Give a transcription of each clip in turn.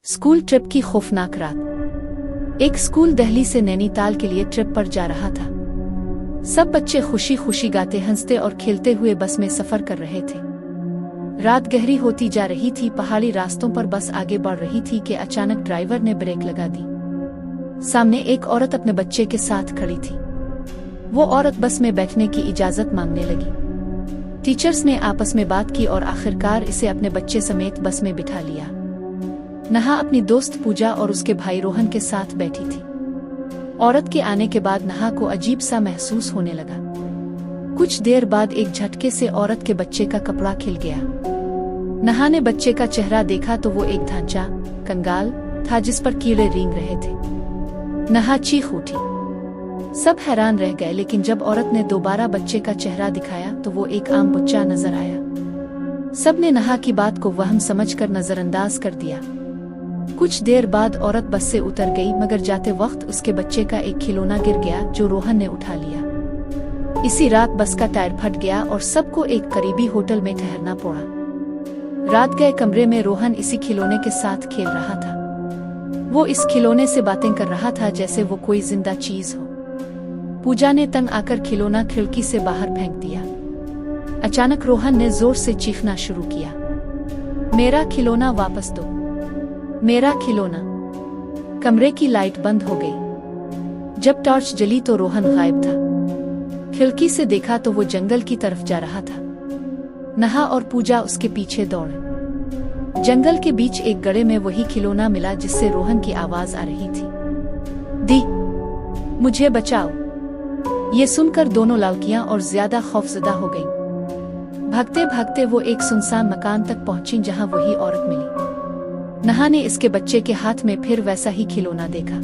School trip की खौफनाक रात। एक स्कूल दिल्ली से नैनीताल के लिए ट्रिप पर जा रहा था। सब बच्चे खुशी खुशी गाते हंसते और खेलते हुए बस में सफर कर रहे थे। रात गहरी होती जा रही थी। पहाड़ी रास्तों पर बस आगे बढ़ रही थी कि अचानक ड्राइवर ने ब्रेक लगा दी। सामने एक औरत अपने बच्चे के साथ खड़ी थी। वो औरत बस में बैठने की इजाजत मांगने लगी। टीचर्स ने आपस में बात की और आखिरकार इसे अपने बच्चे समेत बस में बिठा लिया। नहा अपनी दोस्त पूजा और उसके भाई रोहन के साथ बैठी थी। औरत के आने के बाद नहा को अजीब सा महसूस होने लगा। कुछ देर बाद एक झटके से औरत के बच्चे का कपड़ा खिल गया। नहा ने बच्चे का चेहरा देखा तो वो एक ढांचा कंगाल था जिस पर कीड़े रेंग रहे थे। नहा चीख उठी। सब हैरान रह गए, लेकिन जब औरत ने दोबारा बच्चे का चेहरा दिखाया तो वो एक आम बच्चा नजर आया। सबने नहा की बात को वहम समझकर नजरअंदाज कर दिया। कुछ देर बाद औरत बस से उतर गई, मगर जाते वक्त उसके बच्चे का एक खिलौना गिर गया जो रोहन ने उठा लिया। इसी रात बस का टायर फट गया और सबको एक करीबी होटल में ठहरना पड़ा। रात गए कमरे में रोहन इसी खिलौने के साथ खेल रहा था। वो इस खिलौने से बातें कर रहा था जैसे वो कोई जिंदा चीज हो। पूजा ने तंग आकर खिलौना खिड़की से बाहर फेंक दिया। अचानक रोहन ने जोर से चीखना शुरू किया, मेरा खिलौना वापस दो, मेरा खिलौना। कमरे की लाइट बंद हो गई। जब टॉर्च जली तो रोहन गायब था। खिड़की से देखा तो वो जंगल की तरफ जा रहा था। नहा और पूजा उसके पीछे दौड़े। जंगल के बीच एक गड्ढे में वही खिलौना मिला जिससे रोहन की आवाज आ रही थी, दी, मुझे बचाओ। ये सुनकर दोनों लड़कियां और ज्यादा खौफजदा हो गईं। भागते भागते वो एक सुनसान मकान तक पहुंची जहां वही औरत मिली। नहा ने इसके बच्चे के हाथ में फिर वैसा ही खिलौना देखा,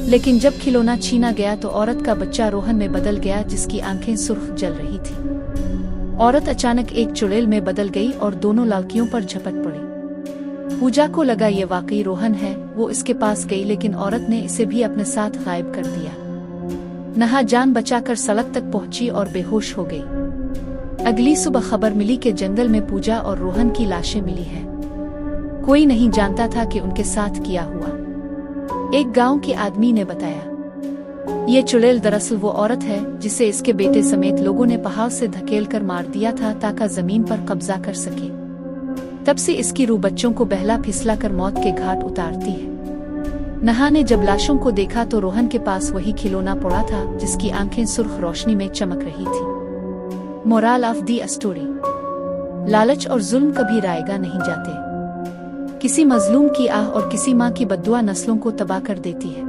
लेकिन जब खिलौना छीना गया तो औरत का बच्चा रोहन में बदल गया जिसकी आंखें सुर्ख जल रही थी। औरत अचानक एक चुड़ैल में बदल गई और दोनों लड़कियों पर झपट पड़ी। पूजा को लगा ये वाकई रोहन है। वो इसके पास गई, लेकिन औरत ने इसे भी अपने साथ गायब कर दिया। नहा जान बचाकर सड़क तक पहुंची और बेहोश हो गई। अगली सुबह खबर मिली कि जंगल में पूजा और रोहन की लाशें मिली हैं। कोई नहीं जानता था कि उनके साथ क्या हुआ। एक गांव के आदमी ने बताया, ये चुड़ैल दरअसल वो औरत है जिसे इसके बेटे समेत लोगों ने पहाड़ से धकेलकर मार दिया था ताकि जमीन पर कब्जा कर सके। तब से इसकी रूह बच्चों को बहला फिसला कर मौत के घाट उतारती है। नहा ने जब लाशों को देखा तो रोहन के पास वही खिलौना पड़ा था जिसकी आंखें सुर्ख रोशनी में चमक रही थी। मोरल ऑफ द स्टोरी, लालच और जुल्म कभी रायगा नहीं जाते। किसी मजलूम की आह और किसी माँ की बद्दुआ नस्लों को तबाह कर देती है।